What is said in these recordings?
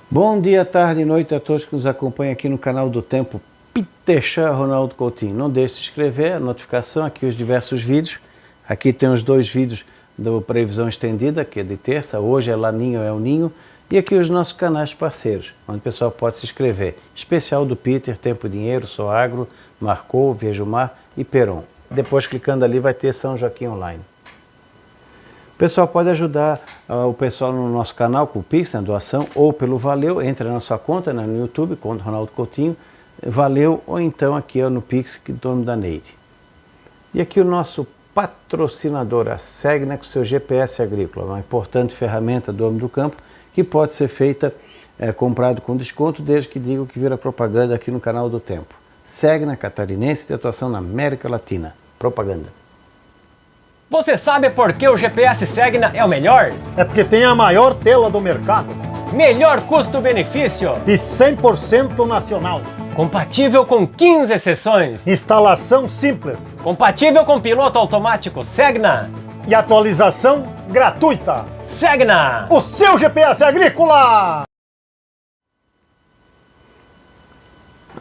Bom dia, tarde e noite a todos que nos acompanham aqui no canal do Tempo Pitechá Ronaldo Coutinho. Não deixe de se inscrever, a notificação, aqui os diversos vídeos. Aqui tem os dois vídeos da previsão estendida, que é de terça, hoje é Laninha ou El Ninho. E aqui os nossos canais parceiros, onde o pessoal pode se inscrever. Especial do Peter, Tempo e Dinheiro, Sou Agro, Marcou, Veja o Mar e Peron. Depois clicando ali vai ter São Joaquim Online. O pessoal pode ajudar o pessoal no nosso canal com o Pix, na doação, ou pelo Valeu, entra na sua conta no YouTube, conta Ronaldo Coutinho, Valeu, ou então aqui no Pix, que dono da Neide. E aqui o nosso patrocinador, a Segna, com seu GPS agrícola, uma importante ferramenta do homem do campo, que pode ser feita, comprado com desconto, desde que diga que vira propaganda aqui no canal do Tempo. Segna catarinense de atuação na América Latina. Propaganda. Você sabe por que o GPS Segna é o melhor? É porque tem a maior tela do mercado. Melhor custo-benefício. E 100% nacional. Compatível com 15 seções. Instalação simples. Compatível com piloto automático Segna. E atualização gratuita. Segna! O seu GPS agrícola!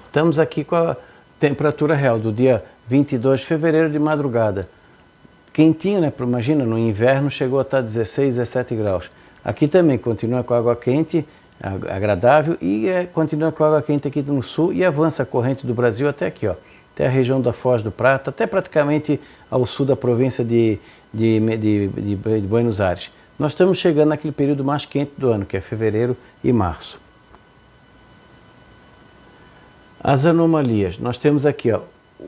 Estamos aqui com a temperatura real do dia 22 de fevereiro de madrugada. Quentinho, né? Imagina, no inverno chegou a estar 16, 17 graus. Aqui também continua com água quente, agradável, e continua com água quente aqui no sul e avança a corrente do Brasil até aqui, ó, até a região da Foz do Prata, até praticamente ao sul da província de Buenos Aires. Nós estamos chegando naquele período mais quente do ano, que é fevereiro e março. As anomalias, nós temos aqui, ó,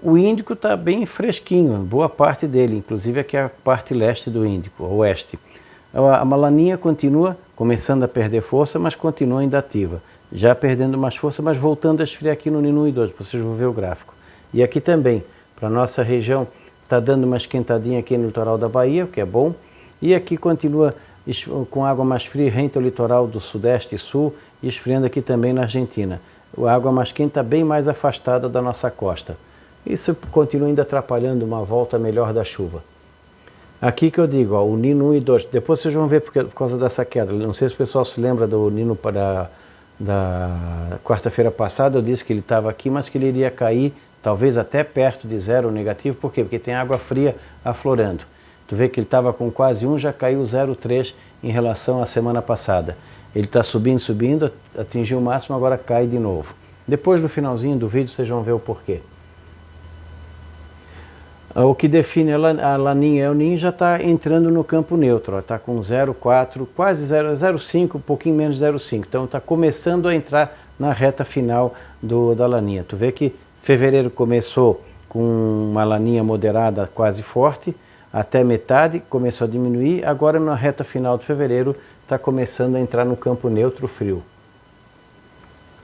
o Índico está bem fresquinho, boa parte dele, inclusive aqui é a parte leste do Índico, oeste. A Laninha continua começando a perder força, mas continua ainda ativa. Já perdendo mais força, mas voltando a esfriar aqui no Ninu e 2, vocês vão ver o gráfico. E aqui também, para a nossa região, está dando uma esquentadinha aqui no litoral da Bahia, o que é bom. E aqui continua com água mais fria, rente ao litoral do sudeste e sul, e esfriando aqui também na Argentina. A água mais quente está bem mais afastada da nossa costa. Isso continua ainda atrapalhando uma volta melhor da chuva. Aqui que eu digo, ó, o Nino 1 e 2, depois vocês vão ver por causa dessa queda. Não sei se o pessoal se lembra do Nino da quarta-feira passada, eu disse que ele estava aqui, mas que ele iria cair talvez até perto de zero negativo. Por quê? Porque tem água fria aflorando. Tu vê que ele estava com quase 1, já caiu 0,3 em relação à semana passada. Ele está subindo, subindo, atingiu o máximo, agora cai de novo. Depois no finalzinho do vídeo vocês vão ver o porquê. O que define a Laninha e El Ninho já está entrando no campo neutro, está com 0,4, quase 0,05, um pouquinho menos de 0,5. Então está começando a entrar na reta final da Laninha. Tu vê que fevereiro começou com uma Laninha moderada quase forte, até metade começou a diminuir, agora na reta final de fevereiro está começando a entrar no campo neutro frio.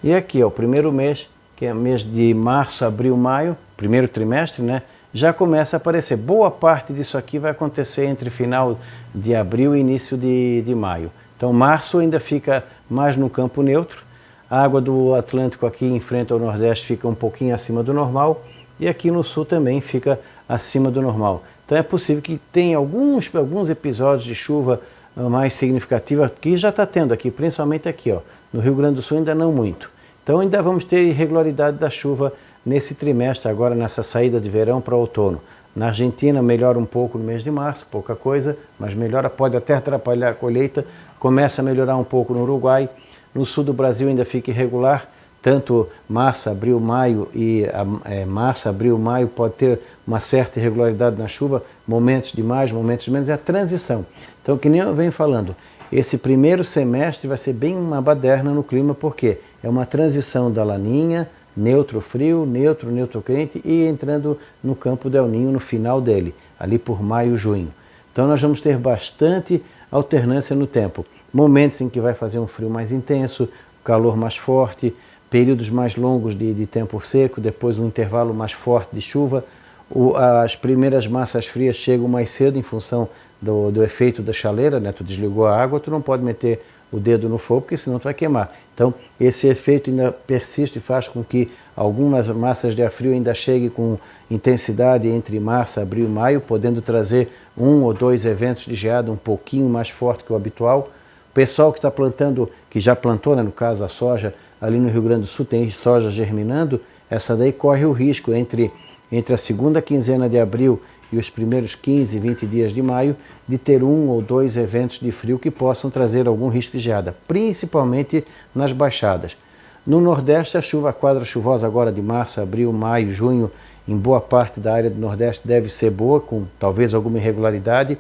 E aqui, ó, o primeiro mês, que é mês de março, abril, maio, primeiro trimestre, né? Já começa a aparecer. Boa parte disso aqui vai acontecer entre final de abril e início de maio. Então, março ainda fica mais no campo neutro. A água do Atlântico aqui em frente ao Nordeste fica um pouquinho acima do normal. E aqui no Sul também fica acima do normal. Então, é possível que tenha alguns episódios de chuva mais significativa que já está tendo aqui, principalmente aqui, ó. No Rio Grande do Sul ainda não muito. Então, ainda vamos ter irregularidade da chuva nesse trimestre, agora nessa saída de verão para outono. Na Argentina melhora um pouco no mês de março, pouca coisa, mas melhora, pode até atrapalhar a colheita. Começa a melhorar um pouco no Uruguai. No sul do Brasil ainda fica irregular, tanto março, abril, maio março, abril, maio pode ter uma certa irregularidade na chuva, momentos de mais, momentos de menos, é a transição. Então, que nem eu venho falando, esse primeiro semestre vai ser bem uma baderna no clima, porque é uma transição da Laninha, neutro frio, neutro quente e entrando no campo do El Ninho no final dele, ali por maio, junho. Então nós vamos ter bastante alternância no tempo. Momentos em que vai fazer um frio mais intenso, calor mais forte, períodos mais longos de tempo seco, depois um intervalo mais forte de chuva. As primeiras massas frias chegam mais cedo em função do efeito da chaleira, né? Tu desligou a água, tu não pode meter o dedo no fogo, porque senão tu vai queimar. Então, esse efeito ainda persiste e faz com que algumas massas de ar frio ainda cheguem com intensidade entre março, abril e maio, podendo trazer 1 ou 2 eventos de geada um pouquinho mais forte que o habitual. pessoal que está plantando, que já plantou, né, no caso a soja, ali no Rio Grande do Sul tem soja germinando, essa daí corre o risco entre a segunda quinzena de abril e os primeiros 15, 20 dias de maio, de ter 1 ou 2 eventos de frio que possam trazer algum risco de geada, principalmente nas baixadas. No Nordeste, a quadra chuvosa agora de março, abril, maio, junho, em boa parte da área do Nordeste deve ser boa, com talvez alguma irregularidade.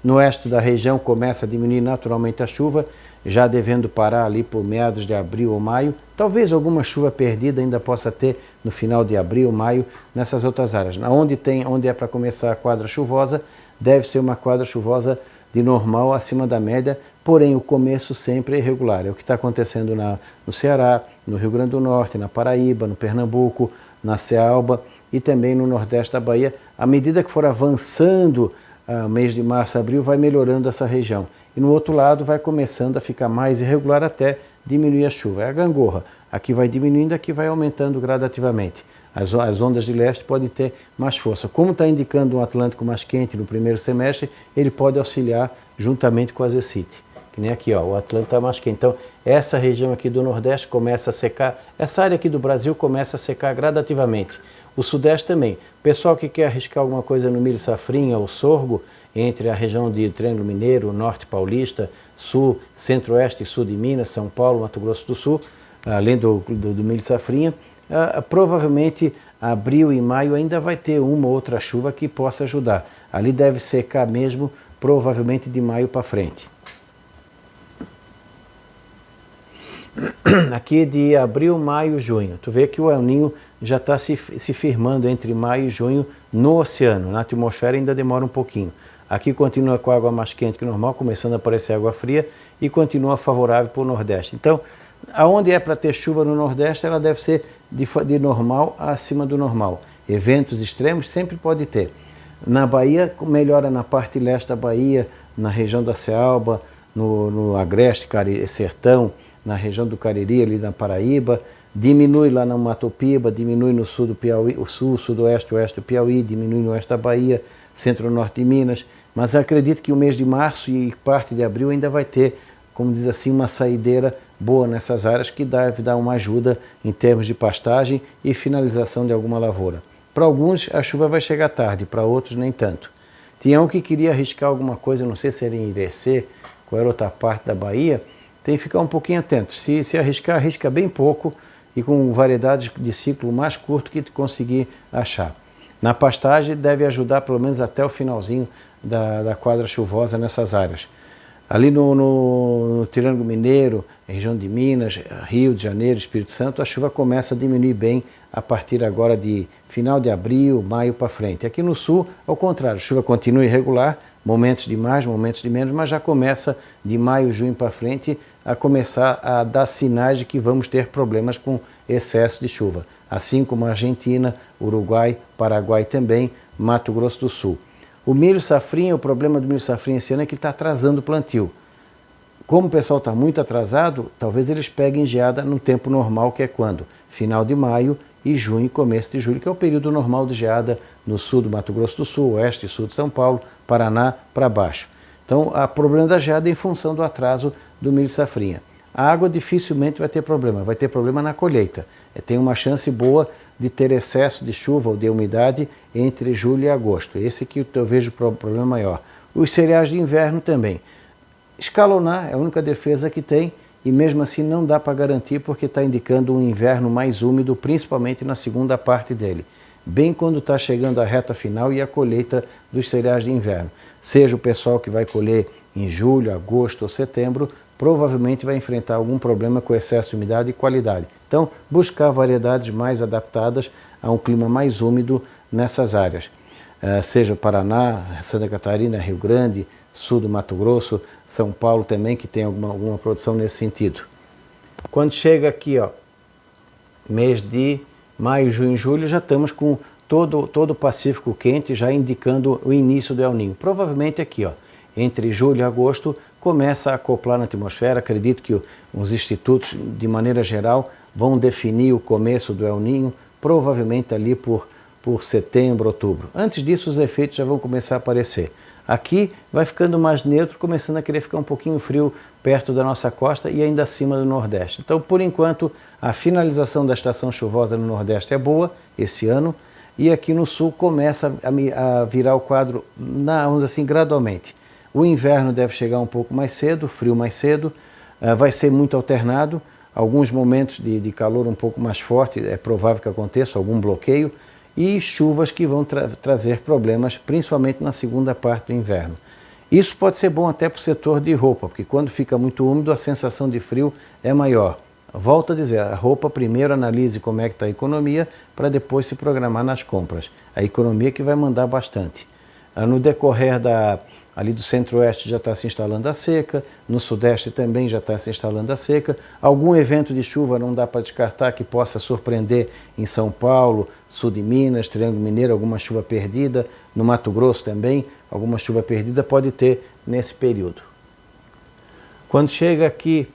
No oeste da região começa a diminuir naturalmente a chuva, já devendo parar ali por meados de abril ou maio. Talvez alguma chuva perdida ainda possa ter no final de abril, maio, nessas outras áreas. Onde é para começar a quadra chuvosa, deve ser uma quadra chuvosa de normal acima da média, porém o começo sempre é irregular. É o que está acontecendo no Ceará, no Rio Grande do Norte, na Paraíba, no Pernambuco, na Cealba e também no Nordeste da Bahia. À medida que for avançando o mês de março, abril, vai melhorando essa região. E no outro lado vai começando a ficar mais irregular até diminuir a chuva. É a gangorra. Aqui vai diminuindo, aqui vai aumentando gradativamente. As ondas de leste podem ter mais força. Como está indicando um Atlântico mais quente no primeiro semestre, ele pode auxiliar juntamente com a zecite. Que nem aqui, ó, o Atlântico está mais quente. Então, essa região aqui do Nordeste começa a secar, essa área aqui do Brasil começa a secar gradativamente. O Sudeste também. Pessoal que quer arriscar alguma coisa no milho safrinha ou sorgo, entre a região de Triângulo Mineiro, Norte Paulista, Sul, Centro-Oeste e Sul de Minas, São Paulo, Mato Grosso do Sul, além do milho safrinha, provavelmente abril e maio ainda vai ter uma ou outra chuva que possa ajudar. Ali deve secar mesmo, provavelmente de maio para frente. Aqui de abril, maio, junho. Tu vê que o El Niño já está se firmando entre maio e junho no oceano. Na atmosfera ainda demora um pouquinho. Aqui continua com água mais quente que normal, começando a aparecer água fria e continua favorável para o Nordeste. Então, aonde é para ter chuva no Nordeste, ela deve ser de normal a acima do normal. Eventos extremos sempre pode ter. Na Bahia, melhora na parte leste da Bahia, na região da Cealba, no Agreste, Sertão, na região do Cariri, ali na Paraíba, diminui lá no Mato Piba, diminui no sul do Piauí, o sul, sudoeste, oeste do Piauí, diminui no oeste da Bahia, centro-norte de Minas, mas acredito que o mês de março e parte de abril ainda vai ter, como diz assim, uma saideira boa nessas áreas que deve dar uma ajuda em termos de pastagem e finalização de alguma lavoura. Para alguns a chuva vai chegar tarde, para outros nem tanto. Tinha um que queria arriscar alguma coisa, não sei se era em Irecê, qual era outra parte da Bahia, tem que ficar um pouquinho atento. Se arriscar, arrisca bem pouco e com variedades de ciclo mais curto que conseguir achar. Na pastagem deve ajudar pelo menos até o finalzinho da quadra chuvosa nessas áreas. Ali no Triângulo Mineiro, região de Minas, Rio de Janeiro, Espírito Santo, a chuva começa a diminuir bem a partir agora de final de abril, maio para frente. Aqui no sul, ao contrário, a chuva continua irregular, momentos de mais, momentos de menos, mas já começa de maio, junho para frente a começar a dar sinais de que vamos ter problemas com excesso de chuva. Assim como a Argentina, Uruguai, Paraguai também, Mato Grosso do Sul. O milho safrinha, o problema do milho safrinha esse ano é que ele está atrasando o plantio. Como o pessoal está muito atrasado, talvez eles peguem geada no tempo normal, que é quando? Final de maio e junho e começo de julho, que é o período normal de geada no sul do Mato Grosso do Sul, oeste e sul de São Paulo, Paraná para baixo. Então, há problema da geada em função do atraso do milho safrinha. A água dificilmente vai ter problema na colheita. Tem uma chance boa de ter excesso de chuva ou de umidade entre julho e agosto. Esse que eu vejo o problema maior. Os cereais de inverno também. Escalonar é a única defesa que tem e mesmo assim não dá para garantir porque está indicando um inverno mais úmido, principalmente na segunda parte dele. Bem quando está chegando a reta final e a colheita dos cereais de inverno. Seja o pessoal que vai colher em julho, agosto ou setembro, provavelmente vai enfrentar algum problema com excesso de umidade e qualidade. Então, buscar variedades mais adaptadas a um clima mais úmido nessas áreas. Seja Paraná, Santa Catarina, Rio Grande, sul do Mato Grosso, São Paulo também, que tem alguma produção nesse sentido. Quando chega aqui, ó, mês de maio, junho e julho, já estamos com todo o Pacífico quente, já indicando o início do El Niño. Provavelmente aqui, ó, entre julho e agosto, começa a acoplar na atmosfera. Acredito que os institutos, de maneira geral, vão definir o começo do El Niño, provavelmente ali por setembro, outubro. Antes disso, os efeitos já vão começar a aparecer. Aqui vai ficando mais neutro, começando a querer ficar um pouquinho frio perto da nossa costa e ainda acima do Nordeste. Então, por enquanto, a finalização da estação chuvosa no Nordeste é boa esse ano, e aqui no Sul começa a virar o quadro, vamos assim, gradualmente. O inverno deve chegar um pouco mais cedo, frio mais cedo, vai ser muito alternado, alguns momentos de calor um pouco mais forte, é provável que aconteça algum bloqueio, e chuvas que vão trazer problemas, principalmente na segunda parte do inverno. Isso pode ser bom até para o setor de roupa, porque quando fica muito úmido a sensação de frio é maior. Volto a dizer, a roupa primeiro analise como é que está a economia, para depois se programar nas compras. A economia que vai mandar bastante. No decorrer ali do centro-oeste já está se instalando a seca, no sudeste também já está se instalando a seca. Algum evento de chuva não dá para descartar que possa surpreender em São Paulo, sul de Minas, Triângulo Mineiro, alguma chuva perdida. No Mato Grosso também, alguma chuva perdida pode ter nesse período. Quando chega aqui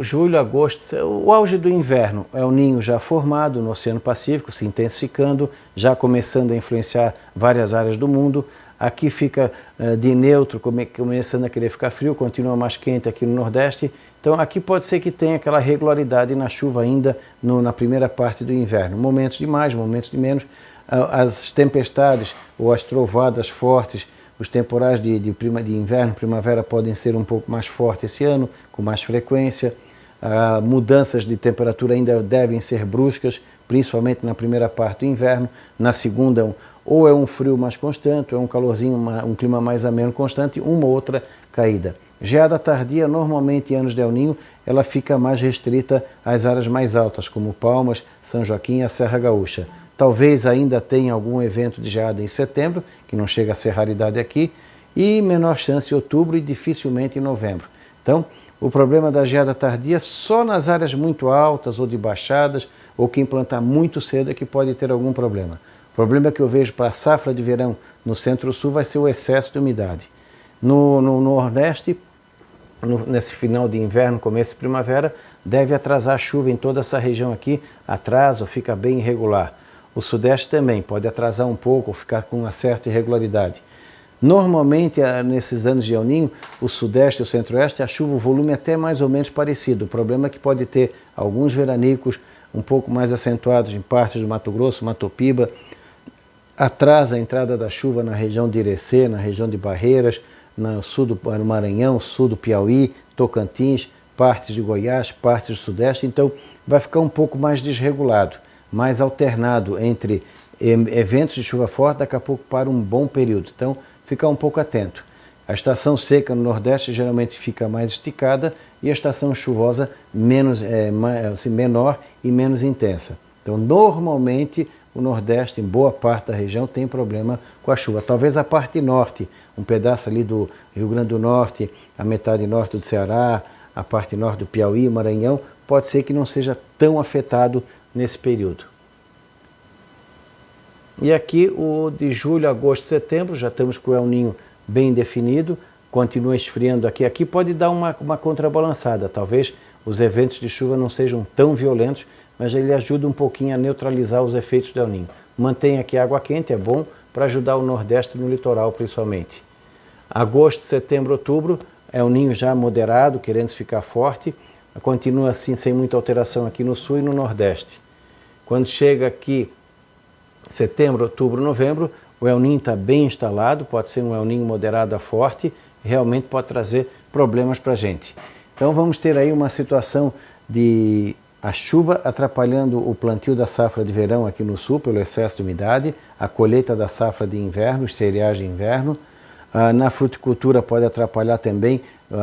julho, agosto, o auge do inverno é o ninho já formado no Oceano Pacífico, se intensificando, já começando a influenciar várias áreas do mundo. Aqui fica de neutro, começando a querer ficar frio, continua mais quente aqui no Nordeste. Então aqui pode ser que tenha aquela regularidade na chuva ainda na primeira parte do inverno. Momentos de mais, momentos de menos. As tempestades ou as trovadas fortes, os temporais de inverno, primavera podem ser um pouco mais fortes esse ano, com mais frequência. Mudanças de temperatura ainda devem ser bruscas, principalmente na primeira parte do inverno. Na segunda, ou é um frio mais constante, ou é um calorzinho, um clima mais ameno constante, uma ou outra caída. Geada tardia, normalmente em anos de El Niño, ela fica mais restrita às áreas mais altas, como Palmas, São Joaquim e a Serra Gaúcha. Talvez ainda tenha algum evento de geada em setembro, que não chega a ser raridade aqui, e menor chance em outubro e dificilmente em novembro. Então, o problema da geada tardia só nas áreas muito altas ou de baixadas, ou que implantar muito cedo é que pode ter algum problema. O problema que eu vejo para a safra de verão no centro-sul vai ser o excesso de umidade. No Nordeste, nesse final de inverno, começo de primavera, deve atrasar a chuva em toda essa região aqui, atrasa ou fica bem irregular. O Sudeste também pode atrasar um pouco ou ficar com uma certa irregularidade. Normalmente, nesses anos de El Niño, o Sudeste e o Centro-Oeste, a chuva, o volume é até mais ou menos parecido. O problema é que pode ter alguns veranicos um pouco mais acentuados em partes do Mato Grosso, Mato Piba, atrasa a entrada da chuva na região de Irecê, na região de Barreiras, no Maranhão, sul do Piauí, Tocantins, partes de Goiás, partes do Sudeste. Então, vai ficar um pouco mais desregulado, mais alternado entre eventos de chuva forte, daqui a pouco para um bom período. Então, ficar um pouco atento. A estação seca no Nordeste geralmente fica mais esticada e a estação chuvosa menor e menos intensa. Então, normalmente, o Nordeste, em boa parte da região, tem problema com a chuva. Talvez a parte norte, um pedaço ali do Rio Grande do Norte, a metade norte do Ceará, a parte norte do Piauí, Maranhão, pode ser que não seja tão afetado nesse período. E aqui o de julho, agosto, setembro, já estamos com o El Niño bem definido, continua esfriando aqui. Aqui pode dar uma contrabalançada, talvez os eventos de chuva não sejam tão violentos, mas ele ajuda um pouquinho a neutralizar os efeitos do El Niño. Mantém aqui água quente, é bom para ajudar o Nordeste no litoral principalmente. Agosto, setembro, outubro, El Niño já moderado, querendo ficar forte, continua assim sem muita alteração aqui no Sul e no Nordeste. Quando chega aqui setembro, outubro, novembro, o El Niño está bem instalado, pode ser um El Niño moderado a forte, realmente pode trazer problemas para a gente. Então vamos ter aí uma situação de a chuva atrapalhando o plantio da safra de verão aqui no Sul, pelo excesso de umidade, a colheita da safra de inverno, os cereais de inverno. Na fruticultura pode atrapalhar também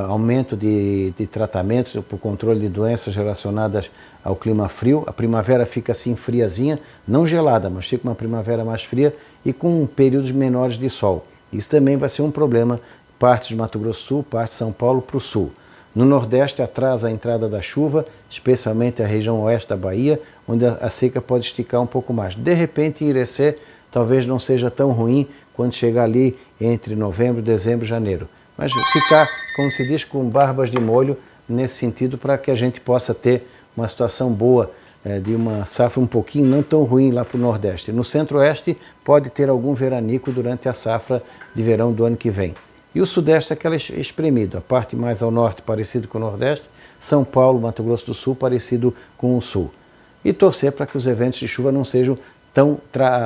aumento de tratamentos para o controle de doenças relacionadas ao clima frio. A primavera fica assim friazinha, não gelada, mas fica uma primavera mais fria e com períodos menores de sol. Isso também vai ser um problema, parte de Mato Grosso do Sul, parte de São Paulo para o sul. No Nordeste atrasa a entrada da chuva, especialmente a região oeste da Bahia, onde a seca pode esticar um pouco mais. De repente, Irecê talvez não seja tão ruim quando chegar ali entre novembro, dezembro e janeiro. Mas ficar, como se diz, com barbas de molho nesse sentido para que a gente possa ter uma situação boa de uma safra um pouquinho não tão ruim lá para o Nordeste. No Centro-Oeste pode ter algum veranico durante a safra de verão do ano que vem. E o Sudeste é aquele espremido, a parte mais ao norte parecido com o Nordeste, São Paulo, Mato Grosso do Sul parecido com o Sul. E torcer para que os eventos de chuva não sejam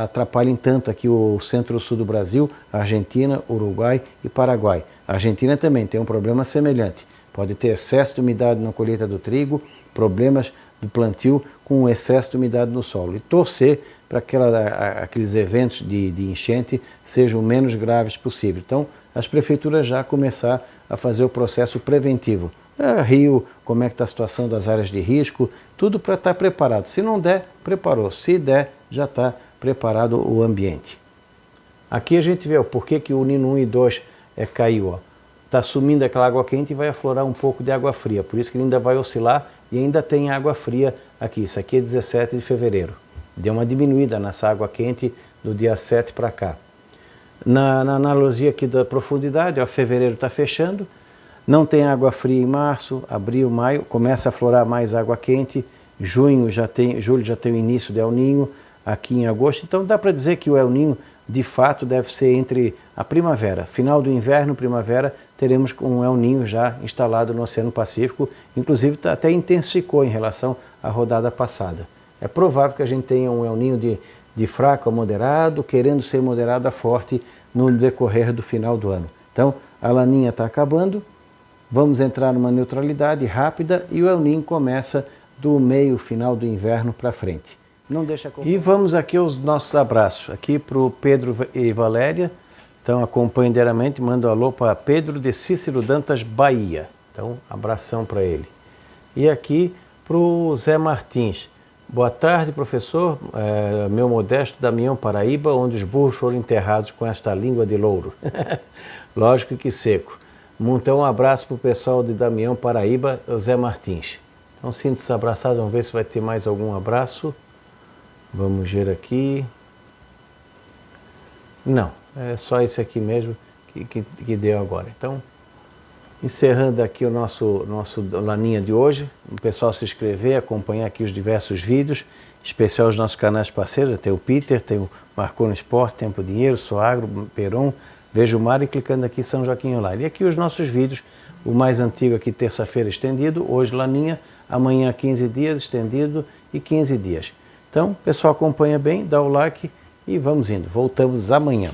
atrapalhem tanto aqui o centro-sul do Brasil, Argentina, Uruguai e Paraguai. A Argentina também tem um problema semelhante. Pode ter excesso de umidade na colheita do trigo, problemas do plantio com excesso de umidade no solo. E torcer para que aqueles eventos de enchente sejam o menos graves possível. Então, as prefeituras já começar a fazer o processo preventivo. Rio, como é que está a situação das áreas de risco, tudo para estar preparado. Se não der, preparou. Se der, já está preparado o ambiente. Aqui a gente vê o porquê que o Nino 1 e 2 caiu. Está sumindo aquela água quente e vai aflorar um pouco de água fria. Por isso que ele ainda vai oscilar e ainda tem água fria aqui. Isso aqui é 17 de fevereiro. Deu uma diminuída nessa água quente do dia 7 para cá. Na analogia aqui da profundidade, fevereiro está fechando. Não tem água fria em março, abril, maio, começa a aflorar mais água quente. Julho já tem o início do El Niño, aqui em agosto. Então dá para dizer que o El Niño, de fato, deve ser entre a primavera, final do inverno, primavera, teremos um El Niño já instalado no Oceano Pacífico. Inclusive até intensificou em relação à rodada passada. É provável que a gente tenha um El Niño de fraco a moderado, querendo ser moderado a forte no decorrer do final do ano. Então a Laninha está acabando. Vamos entrar numa neutralidade rápida e o El Niño começa do meio final do inverno para frente. Não deixa. E vamos aqui aos nossos abraços. Aqui para o Pedro e Valéria. Então acompanhe diariamente, manda um alô para Pedro de Cícero Dantas, Bahia. Então abração para ele. E aqui para o Zé Martins. Boa tarde, professor. Meu modesto Damião, Paraíba, onde os burros foram enterrados com esta língua de louro. Lógico que seco. Então um abraço para o pessoal de Damião, Paraíba, Zé Martins. Então sinta-se abraçado, vamos ver se vai ter mais algum abraço. Vamos ver aqui. Não, é só esse aqui mesmo que deu agora. Então, encerrando aqui o nosso Laninha de hoje, o pessoal se inscrever, acompanhar aqui os diversos vídeos, em especial os nossos canais parceiros, tem o Peter, tem o Marconi Esporte, Tempo Dinheiro, Soagro, Peron, Veja o Mar e clicando aqui São Joaquim Online. E aqui os nossos vídeos, o mais antigo aqui terça-feira estendido, hoje Laninha, amanhã 15 dias estendido e 15 dias. Então, pessoal acompanha bem, dá o like e vamos indo. Voltamos amanhã.